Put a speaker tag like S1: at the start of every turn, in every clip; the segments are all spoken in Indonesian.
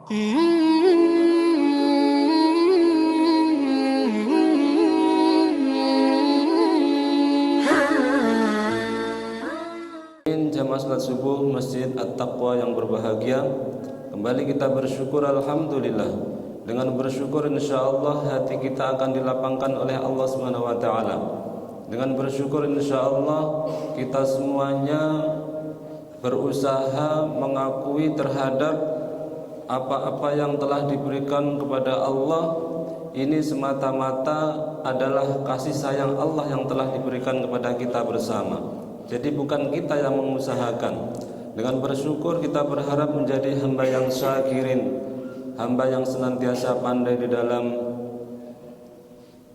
S1: Jamaah salat subuh Masjid At-Taqwa yang berbahagia, kembali kita bersyukur alhamdulillah. Dengan bersyukur insyaallah hati kita akan dilapangkan oleh Allah Subhanahu wa taala. Dengan bersyukur insyaallah kita semuanya berusaha mengakui terhadap apa-apa yang telah diberikan kepada Allah. Ini semata-mata adalah kasih sayang Allah yang telah diberikan kepada kita bersama. Jadi bukan kita yang mengusahakan. Dengan bersyukur kita berharap menjadi hamba yang syakirin, hamba yang senantiasa pandai di dalam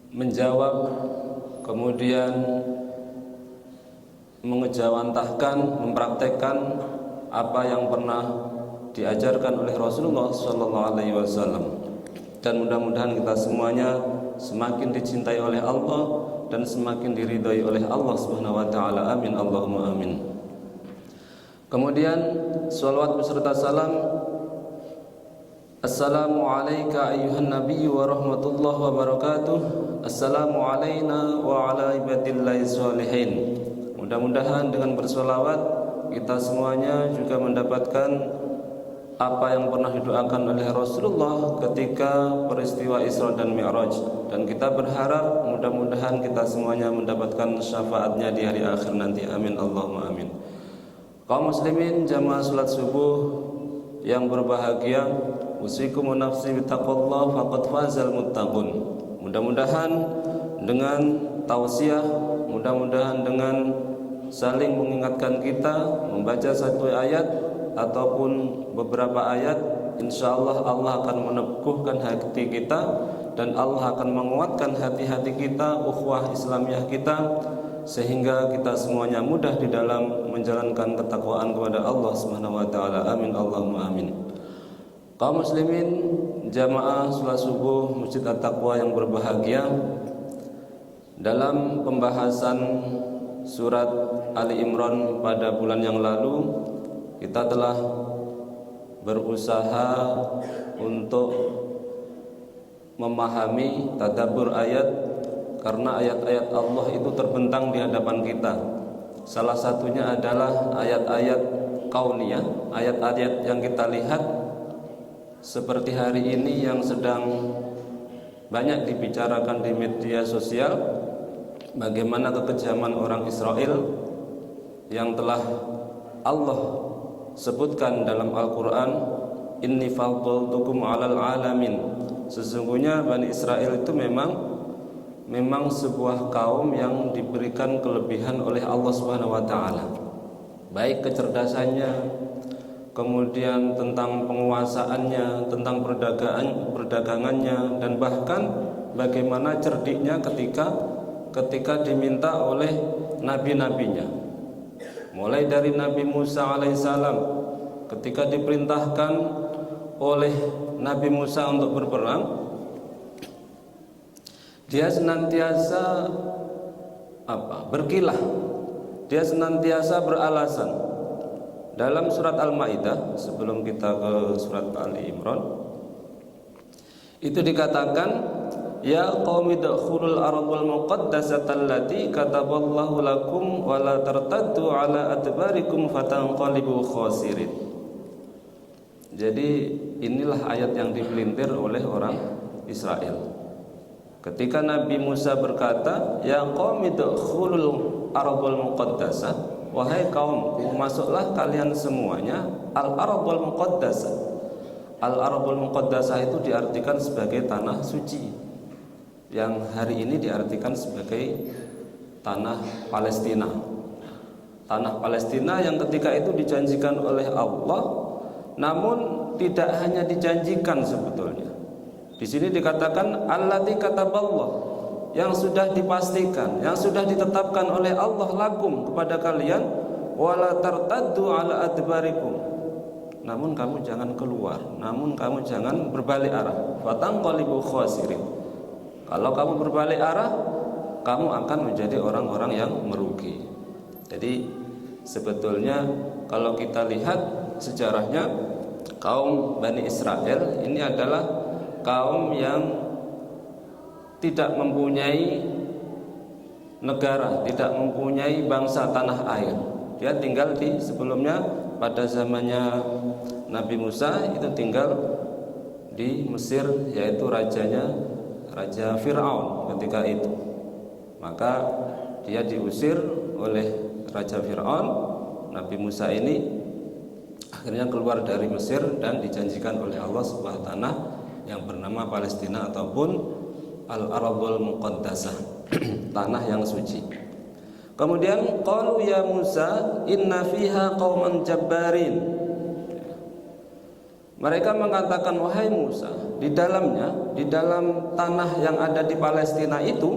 S1: menjawab, kemudian mengejawantahkan, mempraktekkan apa yang pernah diajarkan oleh Rasulullah SAW. Dan mudah-mudahan kita semuanya semakin dicintai oleh Allah dan semakin diridhai oleh Allah Subhanahu wa taala. Amin Allahumma amin. Kemudian salawat beserta salam. Assalamu alayka ayyuhan nabiyyu wa rahmatullahi wa barakatuh. Assalamu alayna wa ala ibadillahi sholihin. Mudah-mudahan dengan bersolawat kita semuanya juga mendapatkan apa yang pernah didoakan oleh Rasulullah ketika peristiwa Isra dan Mi'raj, dan kita berharap mudah-mudahan kita semuanya mendapatkan syafaatnya di hari akhir nanti. Amin Allahumma amin. Kaum muslimin jamaah salat subuh yang berbahagia, usikum wa nafsi bittaqwallah faqad fazal muttaqun. Mudah-mudahan dengan tausiah, mudah-mudahan dengan saling mengingatkan kita membaca satu ayat ataupun beberapa ayat, insyaallah Allah akan meneguhkan hati kita dan Allah akan menguatkan hati-hati kita, ukhuwah Islamiyah kita, sehingga kita semuanya mudah di dalam menjalankan ketakwaan kepada Allah Subhanahu wa taala. Amin Allahumma amin. Kaum muslimin jamaah salat subuh Masjid At-Taqwa yang berbahagia, dalam pembahasan surat Ali Imran pada bulan yang lalu kita telah berusaha untuk memahami tadabbur ayat, karena ayat-ayat Allah itu terbentang di hadapan kita. Salah satunya adalah ayat-ayat kauniyah, ayat-ayat yang kita lihat seperti hari ini yang sedang banyak dibicarakan di media sosial, bagaimana kekejaman orang Israel yang telah Allah sebutkan dalam Al-Quran, inni faddaltukum 'alal alamin. Sesungguhnya Bani Israel itu memang sebuah kaum yang diberikan kelebihan oleh Allah Subhanahu wa taala. Baik kecerdasannya, kemudian tentang penguasaannya, tentang perdagangannya, dan bahkan bagaimana cerdiknya ketika diminta oleh nabi-nabinya. Mulai dari Nabi Musa alaihissalam, ketika diperintahkan oleh Nabi Musa untuk berperang, dia senantiasa berkilah, dia senantiasa beralasan. Dalam surat Al-Maidah, sebelum kita ke surat Ali Imran, itu dikatakan, ya qaumi dakhulul ardhal muqaddasata allati kataballahu lakum wa la tartaddu ala adbarikum fatanqalibu khasirin. Jadi inilah ayat yang dipelintir oleh orang Israel. Ketika Nabi Musa berkata, ya qaumi dakhulul ardhal muqaddasah, wahai kaumku, masuklah kalian semuanya al-ardhal muqaddasah. Al-ardhal muqaddasah itu diartikan sebagai tanah suci, yang hari ini diartikan sebagai tanah Palestina. Tanah Palestina yang ketika itu dijanjikan oleh Allah, namun tidak hanya dijanjikan sebetulnya. Di sini dikatakan allati kataballah, yang sudah dipastikan, yang sudah ditetapkan oleh Allah lakum kepada kalian, wala tartaddu ala adbarikum. Namun kamu jangan keluar, namun kamu jangan berbalik arah. Fatanqalibu khasirin. Kalau kamu berbalik arah, kamu akan menjadi orang-orang yang merugi. Jadi sebetulnya kalau kita lihat sejarahnya, kaum Bani Israel ini adalah kaum yang tidak mempunyai negara, tidak mempunyai bangsa tanah air. Dia tinggal di sebelumnya pada zamannya Nabi Musa itu tinggal di Mesir, yaitu Raja Fir'aun ketika itu. Maka dia diusir oleh Raja Fir'aun. Nabi Musa ini akhirnya keluar dari Mesir dan dijanjikan oleh Allah sebuah tanah yang bernama Palestina ataupun Al-Ardhul Muqaddasah, tanah yang suci. Kemudian qalu ya Musa inna fiha qauman jabbarin. Mereka mengatakan, wahai Musa, di dalam tanah yang ada di Palestina itu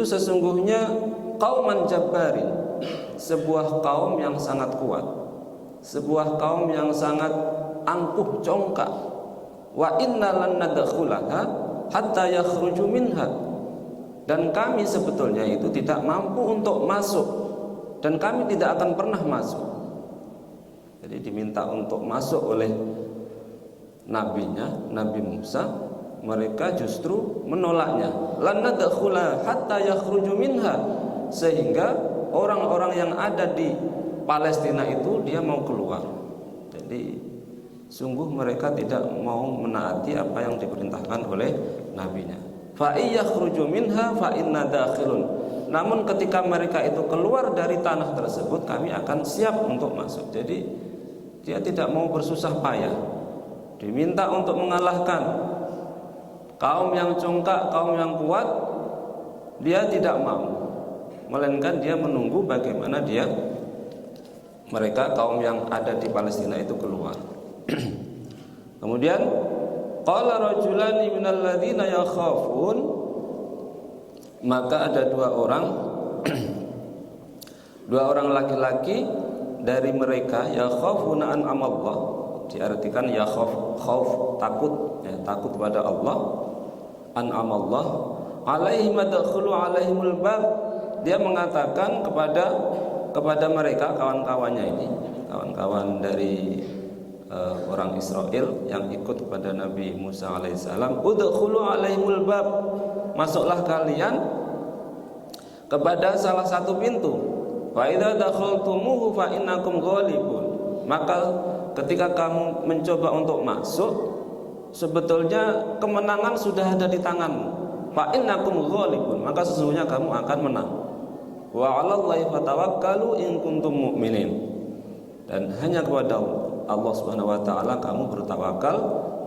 S1: sesungguhnya qauman jabbarin, sebuah kaum yang sangat kuat, sebuah kaum yang sangat angkuh congkak. Wa inna lan nadkhulaha hatta yakhruju minha, dan kami sebetulnya itu tidak mampu untuk masuk, dan kami tidak akan pernah masuk. Jadi diminta untuk masuk oleh nabinya, Nabi Musa, mereka justru menolaknya. Lan nadkhula hatta yakhruju minha, sehingga orang-orang yang ada di Palestina itu dia mau keluar. Jadi sungguh mereka tidak mau menaati apa yang diperintahkan oleh nabinya. Fa iyakhruju minha fa inna dakhilun. Namun ketika mereka itu keluar dari tanah tersebut, kami akan siap untuk masuk. Jadi dia tidak mau bersusah payah, diminta untuk mengalahkan kaum yang congkak, kaum yang kuat, dia tidak mau, melainkan dia menunggu bagaimana mereka kaum yang ada di Palestina itu keluar. Kemudian qala rajulani minal ladzina yakhafun, maka ada dua orang laki-laki dari mereka yakhafuna an amallah, diartikan khauf takut, takut pada Allah. An amallah alaihim adkhulu alaihimul bab, dia mengatakan kepada mereka, kawan-kawannya ini, kawan-kawan dari orang Israel yang ikut kepada Nabi Musa alaihissalam, udkhulu alaihimul bab, masuklah kalian kepada salah satu pintu. Fa idza dakhaltumuhu fa innakum ghalibun, maka ketika kamu mencoba untuk masuk, sebetulnya kemenangan sudah ada di tanganmu. Fa innakum ghalibun, maka sesungguhnya kamu akan menang. Wa 'alallahi fatawakkalu in kuntum mu'minin, dan hanya kepada Allah Subhanahu wa taala kamu bertawakal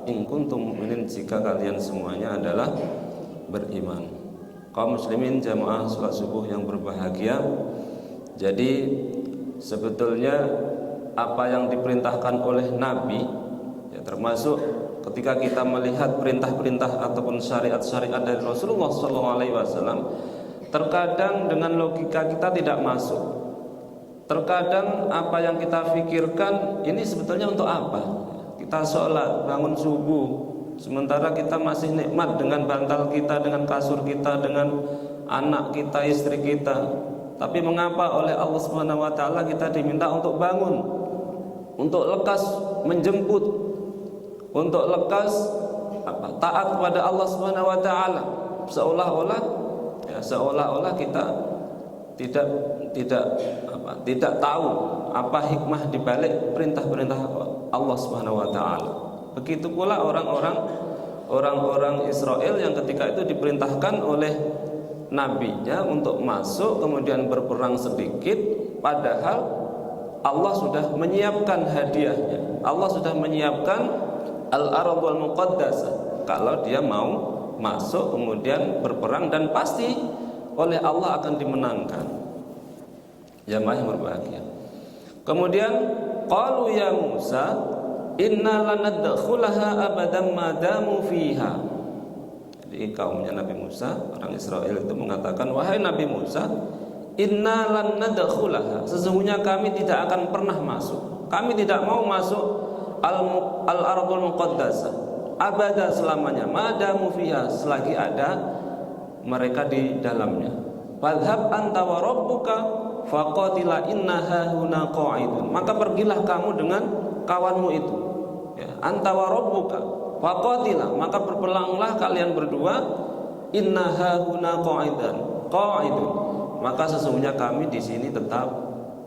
S1: in kuntum mu'minin, jika kalian semuanya adalah beriman. Kaum muslimin jamaah salat subuh yang berbahagia, jadi sebetulnya apa yang diperintahkan oleh Nabi, ya, termasuk ketika kita melihat perintah-perintah ataupun syariat-syariat dari Rasulullah SAW, terkadang dengan logika kita tidak masuk. Terkadang apa yang kita pikirkan ini sebetulnya untuk apa? Kita sholat, bangun subuh, sementara kita masih nikmat dengan bantal kita, dengan kasur kita, dengan anak kita, istri kita. Tapi mengapa oleh Allah Subhanahu wa taala kita diminta untuk bangun, untuk lekas menjemput, untuk lekas taat kepada Allah Subhanahu wa taala, seolah-olah kita tidak tahu apa hikmah di balik perintah-perintah Allah Subhanahu wa taala. Begitu pula orang-orang Israel yang ketika itu diperintahkan oleh nabinya untuk masuk kemudian berperang sedikit, padahal Allah sudah menyiapkan hadiahnya. Allah sudah menyiapkan Al-Ardhul Muqaddasah. Kalau dia mau masuk kemudian berperang, dan pasti oleh Allah akan dimenangkan. Jamaah yang berbahagia. Kemudian qalu ya Musa inna lanadkhulaha abadan madamu fiha. Jadi kaumnya Nabi Musa, orang Israel itu mengatakan, wahai Nabi Musa, inna lan nadkhulaha, sesungguhnya kami tidak akan pernah masuk, kami tidak mau masuk al-ardhul muqaddasah abada, selamanya, madamu fiha, selagi ada mereka di dalamnya. Fadhhab anta wa rabbuka faqatila inna hahuna qa'idun, maka pergilah kamu dengan kawanmu itu, ya, anta wa rabbuka faqatila, maka berperanglah kalian berdua, inna hahuna qa'idun, maka sesungguhnya kami di sini tetap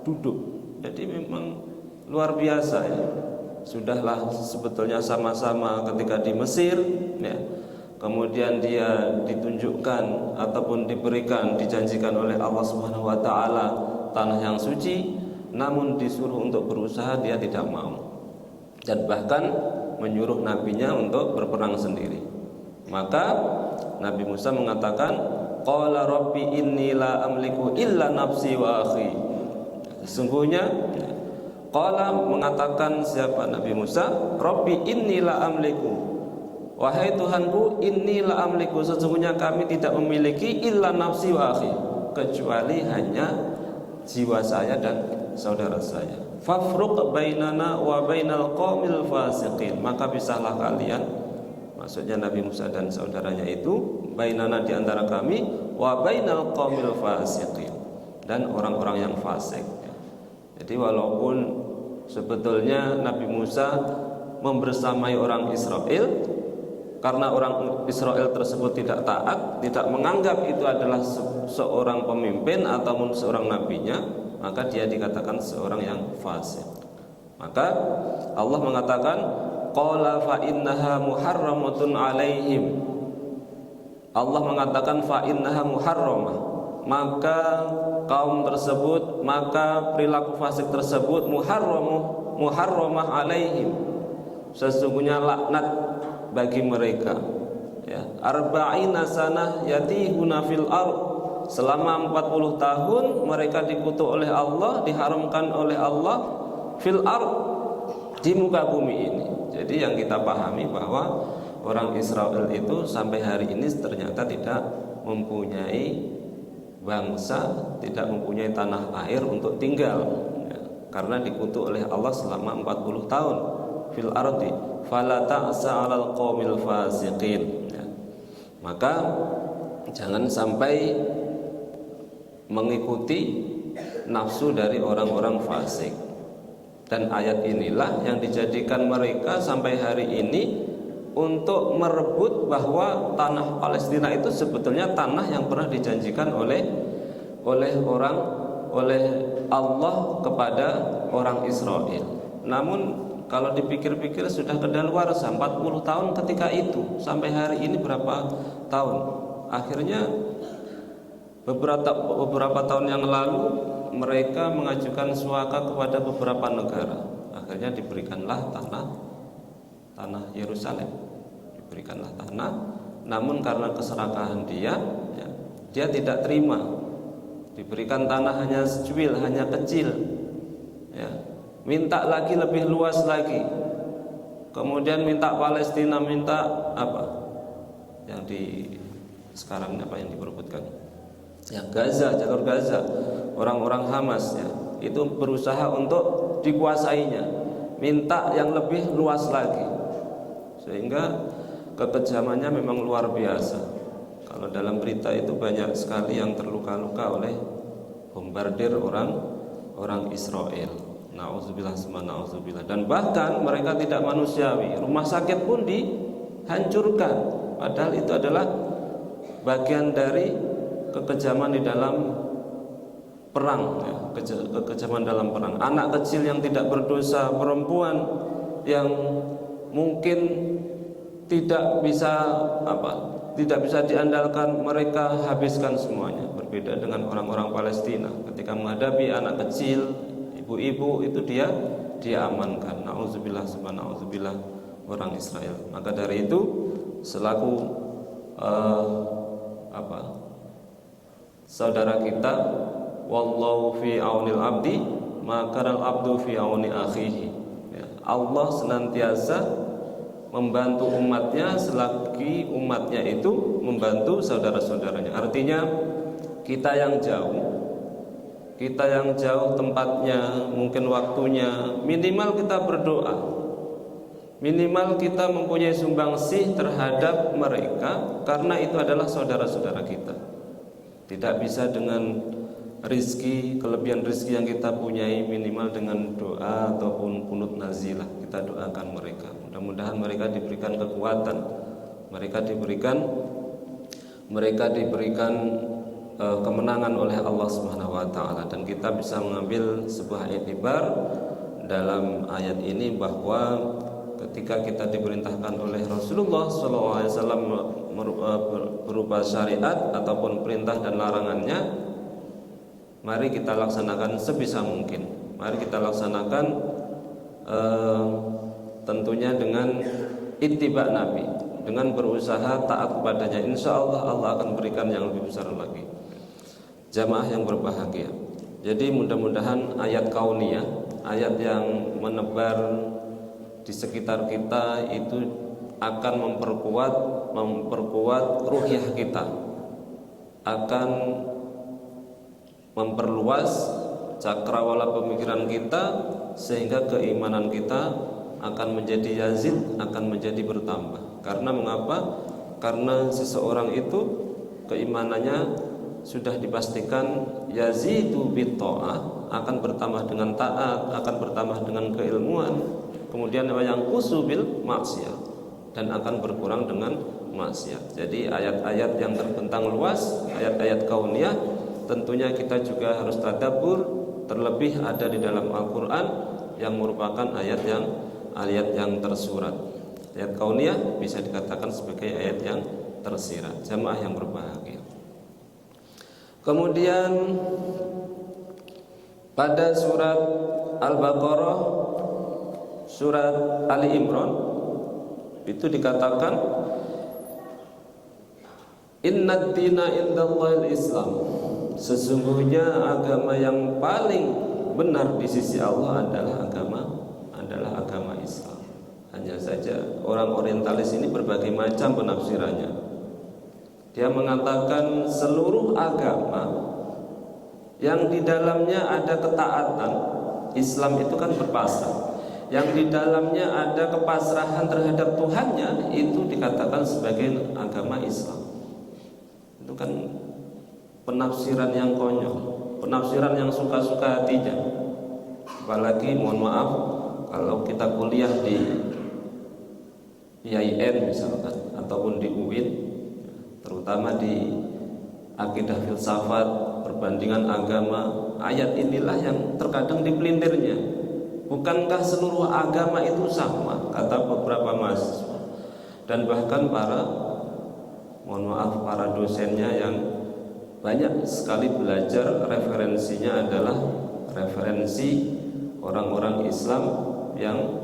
S1: duduk. Jadi memang luar biasa ya. Sudahlah sebetulnya sama-sama ketika di Mesir ya. Kemudian dia ditunjukkan ataupun diberikan, dijanjikan oleh Allah Subhanahu wa taala tanah yang suci, namun disuruh untuk berusaha dia tidak mau. Dan bahkan menyuruh nabinya untuk berperang sendiri. Maka Nabi Musa mengatakan, qala rabbi inni la amliku illa nafsi wa akhi. Sesungguhnya qala mengatakan siapa Nabi Musa, rabbi inni la amliku, wahai Tuhanku, inni la amliku, sesungguhnya kami tidak memiliki illa nafsi wa akhi, kecuali hanya jiwa saya dan saudara saya. Fafruq bainana wa bainal qaumil fasiqin, maka pisahlah kalian, maksudnya Nabi Musa dan saudaranya itu, bainana di antara kami, wa bainal qaumil fasiqin, dan orang-orang yang fasik. Jadi walaupun sebetulnya Nabi Musa membersamai orang Israel, karena orang Israel tersebut tidak taat, tidak menganggap itu adalah seorang pemimpin ataupun seorang nabinya, maka dia dikatakan seorang yang fasik. Maka Allah mengatakan, qala fa innaha muharramatun alaihim. Allah mengatakan fa innaha muharramah, maka kaum tersebut, maka perilaku fasik tersebut muharramah alaihim, sesungguhnya laknat bagi mereka ya. Arba'ina sanah yatihuna fil ardh, selama 40 tahun mereka dikutuk oleh Allah, diharamkan oleh Allah fil ardh, di muka bumi ini. Jadi yang kita pahami bahwa orang Israel itu sampai hari ini ternyata tidak mempunyai bangsa, tidak mempunyai tanah air untuk tinggal ya, karena dikutuk oleh Allah selama 40 tahun fil ardi fala ta'sa 'alal qaumil fasiqin ya. Maka jangan sampai mengikuti nafsu dari orang-orang fasik. Dan ayat inilah yang dijadikan mereka sampai hari ini untuk merebut bahwa tanah Palestina itu sebetulnya tanah yang pernah dijanjikan oleh Allah kepada orang Israel. Namun kalau dipikir-pikir sudah kedaluarsa 40 tahun ketika itu, sampai hari ini berapa tahun? Akhirnya beberapa tahun yang lalu mereka mengajukan suaka kepada beberapa negara. Akhirnya diberikanlah tanah Yerusalem, diberikanlah tanah. Namun karena keserakahan dia tidak terima. Diberikan tanah hanya secuil, hanya kecil ya. Minta lagi lebih luas lagi. Kemudian minta Palestina, minta apa? Yang di sekarang apa yang diperebutkan? Ya Gaza, jalur Gaza. Orang-orang Hamas ya, itu berusaha untuk dikuasainya. Minta yang lebih luas lagi. Sehingga kekejamannya memang luar biasa. Kalau dalam berita itu banyak sekali yang terluka-luka oleh bombardir orang Israel. Nauzubillah summa nauzubillah. Dan bahkan mereka tidak manusiawi. Rumah sakit pun dihancurkan. Padahal itu adalah bagian dari kekejaman di dalam perang ya, kekejaman dalam perang. Anak kecil yang tidak berdosa, perempuan yang mungkin tidak bisa diandalkan, mereka habiskan semuanya. Berbeda dengan orang-orang Palestina, ketika menghadapi anak kecil, ibu-ibu, itu dia amankan. Nauzubillah summa nauzubillah orang Israel. Maka dari itu selaku saudara kita, wallahu fi aunil abdi maka al abdu fi auni akhihi ya, Allah senantiasa membantu umatnya selagi umatnya itu membantu saudara-saudaranya. Artinya kita yang jauh tempatnya, mungkin waktunya, minimal kita berdoa, minimal kita mempunyai sumbangsih terhadap mereka, karena itu adalah saudara-saudara kita. Tidak bisa dengan rizki, kelebihan rizki yang kita punyai minimal dengan doa ataupun kunut nazilah. Kita doakan mereka. Mudah-mudahan mereka diberikan kekuatan, mereka diberikan kemenangan oleh Allah Subhanahu wa taala, dan kita bisa mengambil sebuah iktibar dalam ayat ini bahwa ketika kita diperintahkan oleh Rasulullah SAW berupa syariat ataupun perintah dan larangannya, mari kita laksanakan sebisa mungkin. Mari kita laksanakan tentunya dengan ittiba Nabi, dengan berusaha taat kepadanya. Insya Allah Allah akan berikan yang lebih besar lagi. Jamaah yang berbahagia, jadi mudah-mudahan ayat kauniyah, ayat yang menebar di sekitar kita itu akan memperkuat ruhiyah kita, akan memperluas cakrawala pemikiran kita, sehingga keimanan kita akan menjadi yazid, akan menjadi bertambah. Karena mengapa? Karena seseorang itu keimanannya sudah dipastikan yazidu bitta'ah, akan bertambah dengan taat, akan bertambah dengan keilmuan. Kemudian yang kusubil maksiat, dan akan berkurang dengan maksiat. Jadi ayat-ayat yang terbentang luas, ayat-ayat kauniyah, tentunya kita juga harus tadabbur, terlebih ada di dalam Al-Quran yang merupakan ayat yang tersurat. Ayat kauniyah bisa dikatakan sebagai ayat yang tersirat. Jamaah yang berbahagia, kemudian pada surat Al-Baqarah, surat Ali Imran itu dikatakan innad dina indallahil Islam, sesungguhnya agama yang paling benar di sisi Allah adalah agama Islam. Hanya saja orang orientalis ini berbagai macam penafsirannya. Dia mengatakan seluruh agama yang di dalamnya ada ketaatan, Islam itu kan berpasrah, yang di dalamnya ada kepasrahan terhadap Tuhannya, itu dikatakan sebagai agama Islam. Itu kan penafsiran yang konyol, penafsiran yang suka-suka hatinya. Apalagi mohon maaf kalau kita kuliah di IAIN misalkan, ataupun di UIN, terutama di akidah filsafat, perbandingan agama, ayat inilah yang terkadang dipelintirnya. Bukankah seluruh agama itu sama, kata beberapa mahasiswa, dan bahkan para dosennya yang banyak sekali belajar, referensinya adalah referensi orang-orang Islam yang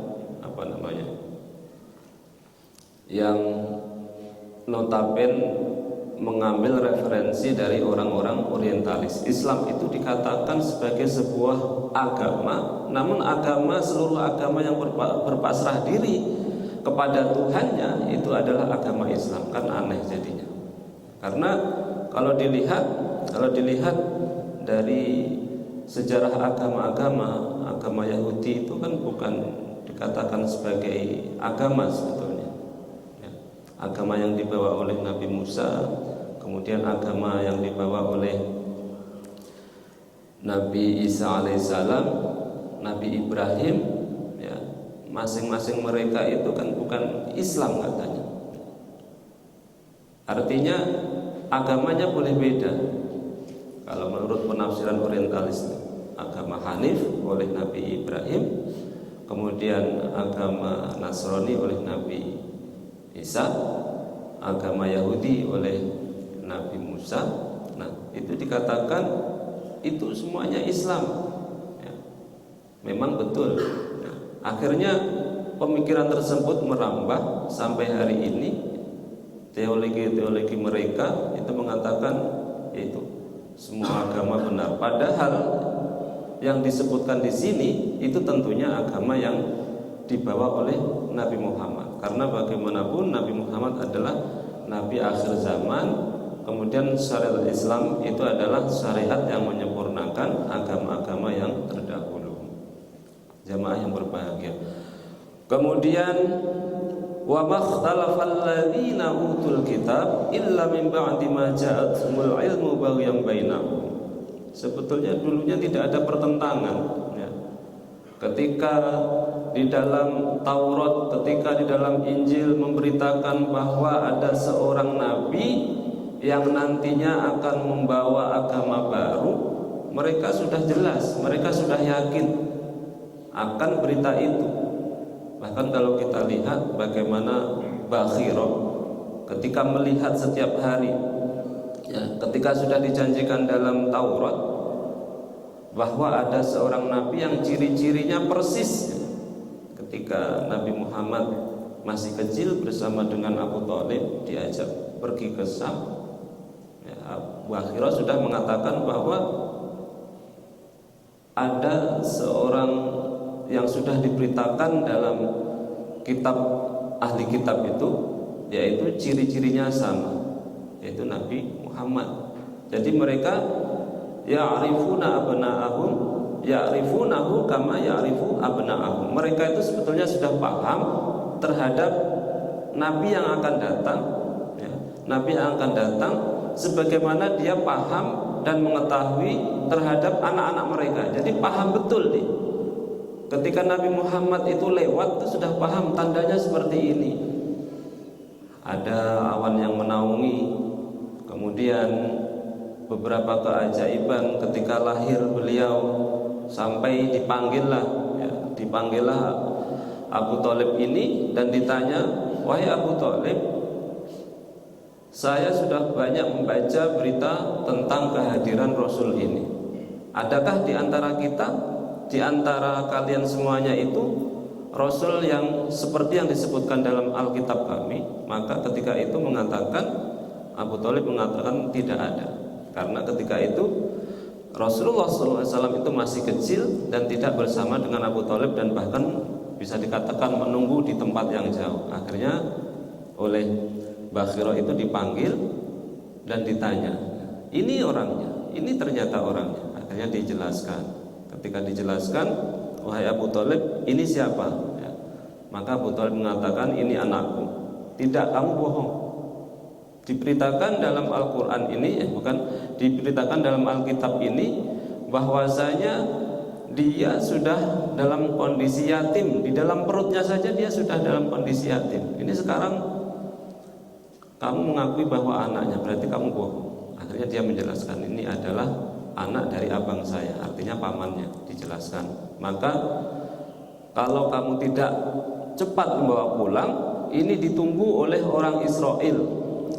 S1: yang notabene mengambil referensi dari orang-orang orientalis. Islam itu dikatakan sebagai sebuah agama, namun seluruh agama yang berpasrah diri kepada Tuhannya itu adalah agama Islam. Kan aneh jadinya. Karena kalau dilihat dari sejarah agama Yahudi itu kan bukan dikatakan sebagai agama sebetulnya. Agama yang dibawa oleh Nabi Musa, kemudian agama yang dibawa oleh Nabi Isa alaihissalam, Nabi Ibrahim, ya, masing-masing mereka itu kan bukan Islam katanya. Artinya agamanya boleh beda. Kalau menurut penafsiran orientalis, agama Hanif oleh Nabi Ibrahim, kemudian agama Nasrani oleh Nabi Isa, agama Yahudi oleh Nabi Musa. Nah, itu dikatakan itu semuanya Islam, ya. Memang betul, ya. Akhirnya pemikiran tersebut merambah sampai hari ini. Teologi mereka itu mengatakan itu semua agama benar. Padahal yang disebutkan di sini itu tentunya agama yang dibawa oleh Nabi Muhammad. Karena bagaimanapun Nabi Muhammad adalah Nabi akhir zaman. Kemudian syariat Islam itu adalah syariat yang menyempurnakan agama-agama yang terdahulu. Jamaah yang berbahagia. Kemudian wa makhtalafal ladzina utul kitab illa min ba'di ma ja'atuhumul ilmu baghyan bainahum. sebetulnya dulunya tidak ada pertentangan, ya. Ketika di dalam Taurat, ketika di dalam Injil memberitakan bahwa ada seorang nabi yang nantinya akan membawa agama baru, mereka sudah jelas, mereka sudah yakin akan berita itu. Bahkan kalau kita lihat bagaimana Bakhirah ketika melihat setiap hari, ya, ketika sudah dijanjikan dalam Taurat bahwa ada seorang nabi yang ciri-cirinya persis ketika Nabi Muhammad masih kecil bersama dengan Abu Thalib diajak pergi ke Syam, ya, Bakhirah sudah mengatakan bahwa ada seorang yang sudah diberitakan dalam kitab ahli kitab itu, yaitu ciri-cirinya sama, yaitu Nabi Muhammad. Jadi mereka ya'rifuna abna'ahum ya'rifunahu kama ya'rifu abna'ahum. Mereka itu sebetulnya sudah paham terhadap nabi yang akan datang, ya, nabi yang akan datang sebagaimana dia paham dan mengetahui terhadap anak-anak mereka. Jadi paham betul nih. Ketika Nabi Muhammad itu lewat, itu sudah paham tandanya seperti ini. Ada awan yang menaungi, kemudian beberapa keajaiban ketika lahir beliau, sampai dipanggillah Abu Thalib ini dan ditanya, wahai Abu Thalib, saya sudah banyak membaca berita tentang kehadiran Rasul ini. Adakah di antara kita, di antara kalian semuanya itu Rasul yang seperti yang disebutkan dalam Alkitab kami? Maka ketika itu Abu Thalib mengatakan tidak ada. Karena ketika itu Rasulullah SAW itu masih kecil dan tidak bersama dengan Abu Thalib, dan bahkan bisa dikatakan menunggu di tempat yang jauh. Akhirnya oleh Bakhirah itu dipanggil dan ditanya, ini orangnya, ini ternyata orangnya. Akhirnya dijelaskan. Ketika dijelaskan, wahai Abu Thalib, ini siapa? Ya. Maka Abu Thalib mengatakan, ini anakku. Tidak, kamu bohong. Diberitakan dalam Al-Quran ini, diberitakan dalam Alkitab ini bahwasanya dia sudah dalam kondisi yatim. Di dalam perutnya saja dia sudah dalam kondisi yatim. Ini sekarang kamu mengakui bahwa anaknya, berarti kamu bohong. Akhirnya dia menjelaskan, ini adalah anak dari abang saya, artinya pamannya. Dijelaskan, maka kalau kamu tidak cepat membawa pulang, ini ditunggu oleh orang Israel.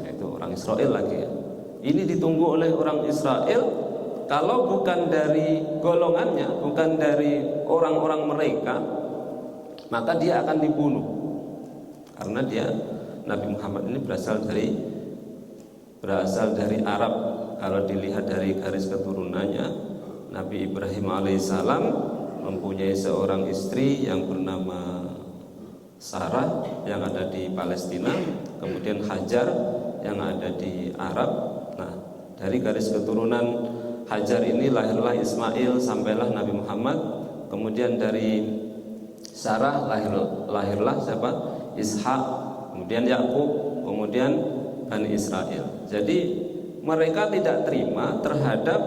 S1: Itu orang Israel lagi, ya. Ini ditunggu oleh orang Israel. Kalau bukan dari golongannya, bukan dari orang-orang mereka, maka dia akan dibunuh. Karena Nabi Muhammad ini berasal dari Arab. Kalau dilihat dari garis keturunannya, Nabi Ibrahim alaihissalam mempunyai seorang istri yang bernama Sarah yang ada di Palestina, kemudian Hajar yang ada di Arab. Nah, dari garis keturunan Hajar ini lahirlah Ismail, sampailah Nabi Muhammad. Kemudian dari Sarah lahirlah siapa? Ishak, kemudian Yakub, kemudian Bani Israel. Jadi mereka tidak terima terhadap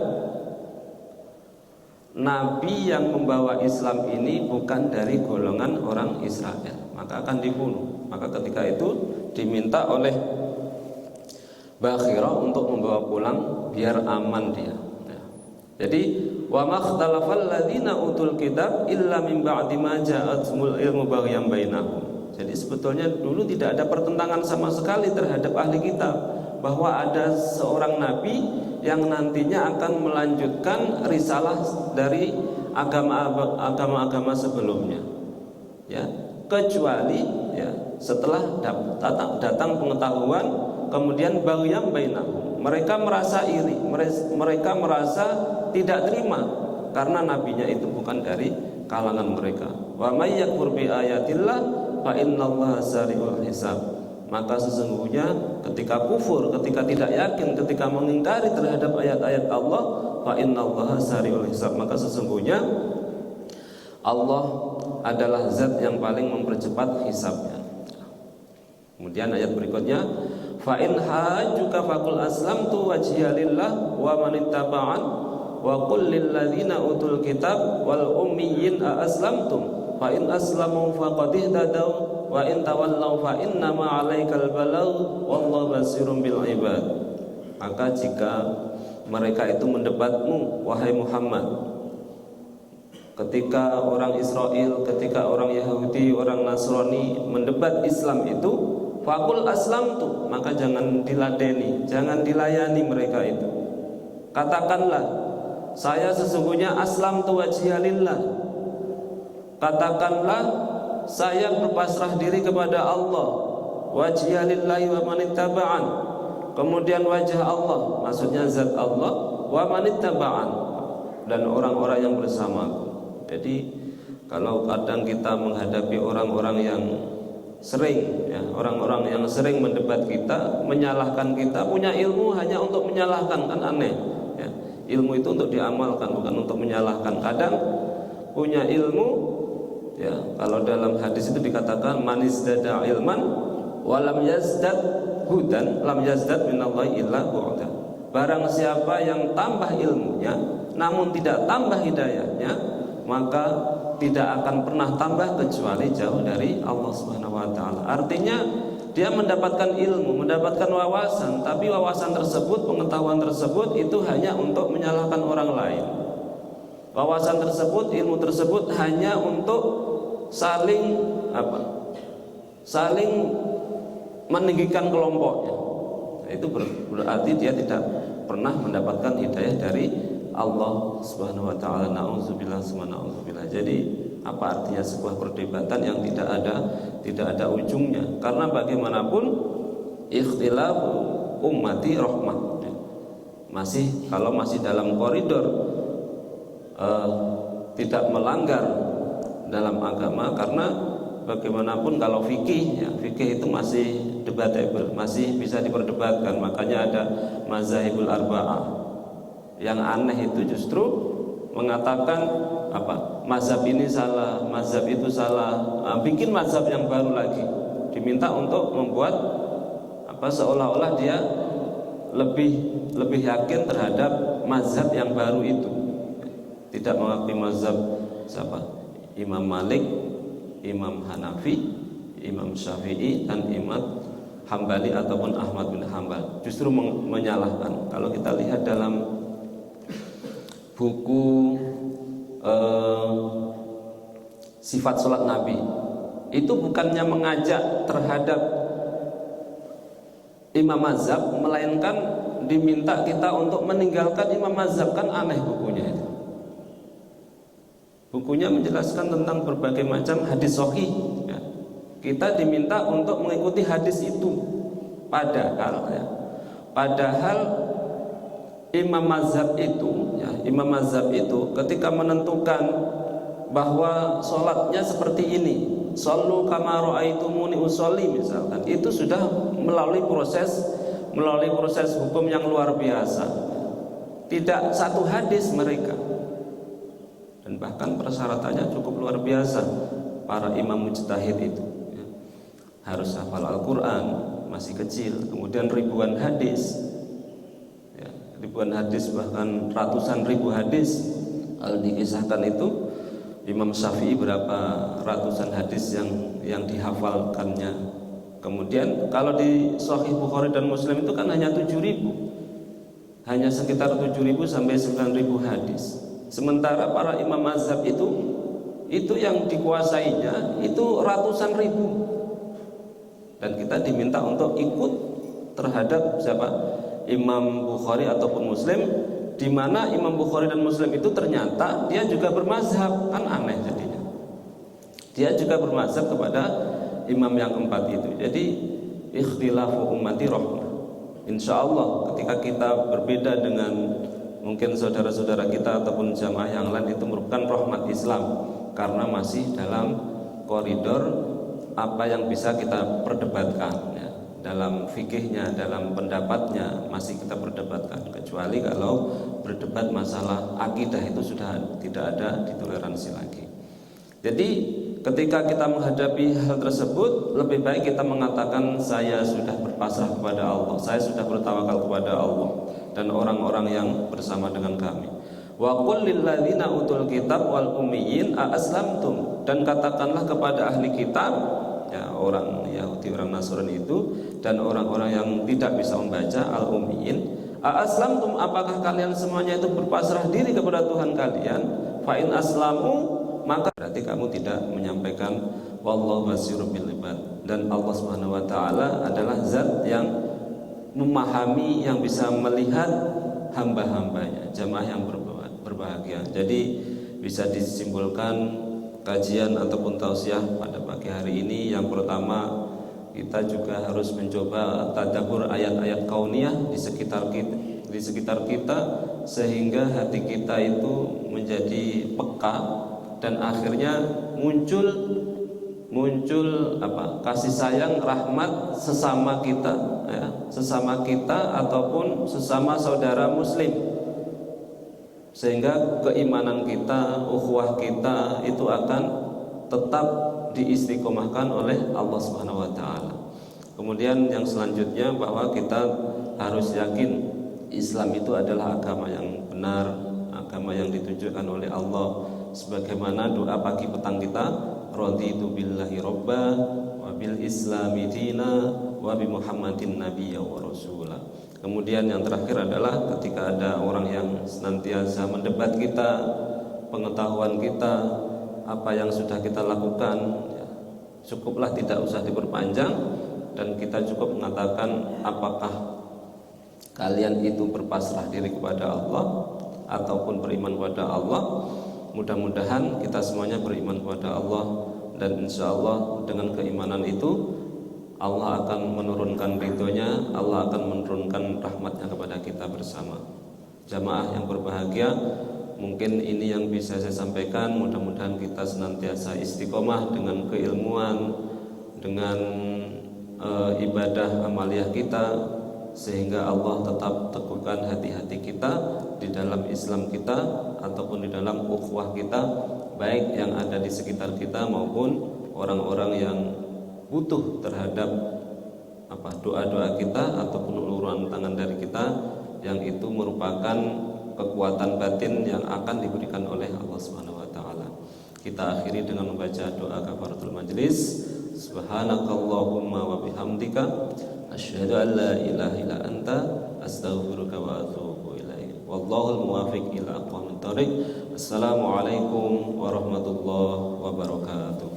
S1: nabi yang membawa Islam ini bukan dari golongan orang Israel, maka akan dibunuh. Maka ketika itu diminta oleh Bakhirah untuk membawa pulang biar aman dia. Jadi wa makhtalafal ladzina utul kitab illa min ba'di ma ja'atumul ilmu baghyan bainahum. Jadi sebetulnya dulu tidak ada pertentangan sama sekali terhadap ahli kitab, bahwa ada seorang nabi yang nantinya akan melanjutkan risalah dari agama-agama sebelumnya, ya, kecuali ya setelah datang pengetahuan, kemudian baghyan bainahum, mereka merasa iri, mereka merasa tidak terima karena nabinya itu bukan dari kalangan mereka. Wa may yakfur bi ayatillah fa innallaha sari'ul hisab. Maka sesungguhnya ketika kufur, ketika tidak yakin, ketika mengingkari terhadap ayat-ayat Allah, fa innallaha sari'ul hisab, maka sesungguhnya Allah adalah zat yang paling mempercepat hisabnya. Kemudian ayat berikutnya, fa in hajjuka faqul aslamtu wajhiya lillah wa man ittaba'an wa qul lil ladzina utul kitab wal ummiyyin a aslamtum fa in aslamu faqad ihtadaw wa in tawallaw fa inna ma 'alaikal balagh wallahu basirun bil ibad. Maka jika mereka itu mendebatmu wahai Muhammad, ketika orang Israel, ketika orang Yahudi, orang Nasrani mendebat Islam itu, faqul aslamtu, maka jangan diladeni, jangan dilayani mereka itu. Katakanlah, saya sesungguhnya aslamtu wajhiya lillah. Katakanlah, saya berpasrah diri kepada Allah, wajhiya lillahi wa manittaba'an. Kemudian wajah Allah, maksudnya zat Allah, wa manittaba'an, dan orang-orang yang bersamaku. Jadi kalau kadang kita menghadapi orang-orang yang sering, ya, orang-orang yang sering mendebat kita, menyalahkan kita, punya ilmu hanya untuk menyalahkan, kan aneh. Ya. Ilmu itu untuk diamalkan, bukan untuk menyalahkan. Kadang punya ilmu, ya, kalau dalam hadis itu dikatakan manizdada ilman walam yazdad hudan lam yazdad minallahi illa bu'da. Barang siapa yang tambah ilmunya namun tidak tambah hidayahnya, maka tidak akan pernah tambah kecuali jauh dari Allah Subhanahu wa taala. Artinya dia mendapatkan ilmu, mendapatkan wawasan, tapi wawasan tersebut, pengetahuan tersebut itu hanya untuk menyalahkan orang lain. Wawasan tersebut, ilmu tersebut hanya untuk saling saling meninggikan kelompoknya. Itu berarti dia tidak pernah mendapatkan hidayah dari Allah Subhanahu wa taala. Nauzubillah summa nauzubillah. Jadi apa artinya sebuah perdebatan yang tidak ada ujungnya? Karena bagaimanapun ikhtilaf ummati rahmah. Kalau masih dalam koridor tidak melanggar dalam agama, karena bagaimanapun kalau fikih, ya, fikih itu masih debatable, masih bisa diperdebatkan. Makanya ada mazhabul arba'ah. Yang aneh itu justru mengatakan mazhab ini salah, mazhab itu salah, bikin mazhab yang baru lagi, diminta untuk membuat seolah-olah dia lebih yakin terhadap mazhab yang baru itu, tidak mengakui mazhab Imam Malik, Imam Hanafi, Imam Syafi'i, dan Imam Hambali ataupun Ahmad bin Hambal. Justru menyalahkan. Kalau kita lihat dalam buku sifat sholat Nabi, itu bukannya mengajak terhadap imam mazhab, melainkan diminta kita untuk meninggalkan imam mazhab. Kan aneh bukunya itu. Bukunya menjelaskan tentang berbagai macam hadis sahih, ya. Kita diminta untuk mengikuti hadis itu, padahal imam mazhab itu ketika menentukan bahwa sholatnya seperti ini, shollu kama ra'aitumuni usolli misalkan, itu sudah melalui proses hukum yang luar biasa. Tidak satu hadis mereka, dan bahkan persyaratannya cukup luar biasa. Para imam mujtahid itu, ya, harus hafal Al-Quran, masih kecil, kemudian ribuan hadis, bahkan ratusan ribu hadis. Dikisahkan itu Imam Syafi'i berapa ratusan hadis yang dihafalkannya. Kemudian kalau di Sahih Bukhari dan Muslim itu kan hanya 7.000, hanya sekitar 7.000 sampai 9.000 hadis. Sementara para imam mazhab itu yang dikuasainya itu ratusan ribu, dan kita diminta untuk ikut terhadap siapa? Imam Bukhari ataupun Muslim, di mana Imam Bukhari dan Muslim itu ternyata dia juga bermazhab. Kan aneh jadinya. Dia juga bermazhab kepada imam yang keempat itu. Jadi ikhtilafu ummati rahmah. Insyaallah ketika kita berbeda dengan mungkin saudara-saudara kita ataupun jamaah yang lain, itu merupakan rahmat Islam, karena masih dalam koridor apa yang bisa kita perdebatkan, ya. Dalam fikihnya, dalam pendapatnya masih kita perdebatkan. Kecuali kalau berdebat masalah akidah, itu sudah tidak ada ditoleransi lagi. Jadi ketika kita menghadapi hal tersebut, lebih baik kita mengatakan saya sudah berpasrah kepada Allah, saya sudah bertawakal kepada Allah dan orang-orang yang bersama dengan kami. Wa qul lil ladzina utul kitab wal ummiyin a aslamtum, dan katakanlah kepada ahli kitab, ya orang Yahudi, orang Nasrani itu, dan orang-orang yang tidak bisa membaca, al ummiyin, a aslamtum, apakah kalian semuanya itu berpasrah diri kepada Tuhan kalian? Fa in aslamu, maka berarti kamu tidak menyampaikan wallahu basirun bil ibad, dan Allah Subhanahu wa taala adalah zat yang memahami, yang bisa melihat hamba-hambanya, jamaah yang berbahagia. Jadi bisa disimpulkan kajian ataupun tausiah pada pagi hari ini, yang pertama kita juga harus mencoba tadabbur ayat-ayat kauniyah di sekitar kita sehingga hati kita itu menjadi peka dan akhirnya muncul kasih sayang, rahmat sesama kita, ya, sesama kita ataupun sesama saudara muslim, sehingga keimanan kita, ukhuwah kita itu akan tetap diistiqomahkan oleh Allah Subhanahu wa taala. Kemudian yang selanjutnya bahwa kita harus yakin Islam itu adalah agama yang benar, agama yang ditunjukkan oleh Allah, sebagaimana doa pagi petang kita, raditu billahi robba wa bil islami dina wa bi muhammadin nabiyya wa rasula. Kemudian yang terakhir adalah ketika ada orang yang senantiasa mendebat kita, pengetahuan kita, apa yang sudah kita lakukan, ya, cukuplah tidak usah diperpanjang, dan kita cukup mengatakan apakah kalian itu berpasrah diri kepada Allah ataupun beriman kepada Allah. Mudah-mudahan kita semuanya beriman kepada Allah, dan insya Allah dengan keimanan itu Allah akan menurunkan ridhonya, Allah akan menurunkan rahmatnya kepada kita bersama. Jamaah yang berbahagia, mungkin ini yang bisa saya sampaikan. Mudah-mudahan kita senantiasa istiqomah dengan keilmuan, dengan ibadah amaliyah kita, sehingga Allah tetap teguhkan hati-hati kita di dalam Islam kita ataupun di dalam ukhuwah kita, baik yang ada di sekitar kita maupun orang-orang yang butuh terhadap doa-doa kita ataupun uluran tangan dari kita, yang itu merupakan kekuatan batin yang akan diberikan oleh Allah Subhanahu wa taala. Kita akhiri dengan membaca doa kafaratul majlis. Subhanakallahumma wa bihamdika asyhadu an la ilaha illa anta astaghfiruka wa atubu ilaik. Wallahul muwaffiq ila aqwamit thoriq. Assalamualaikum warahmatullahi wabarakatuh.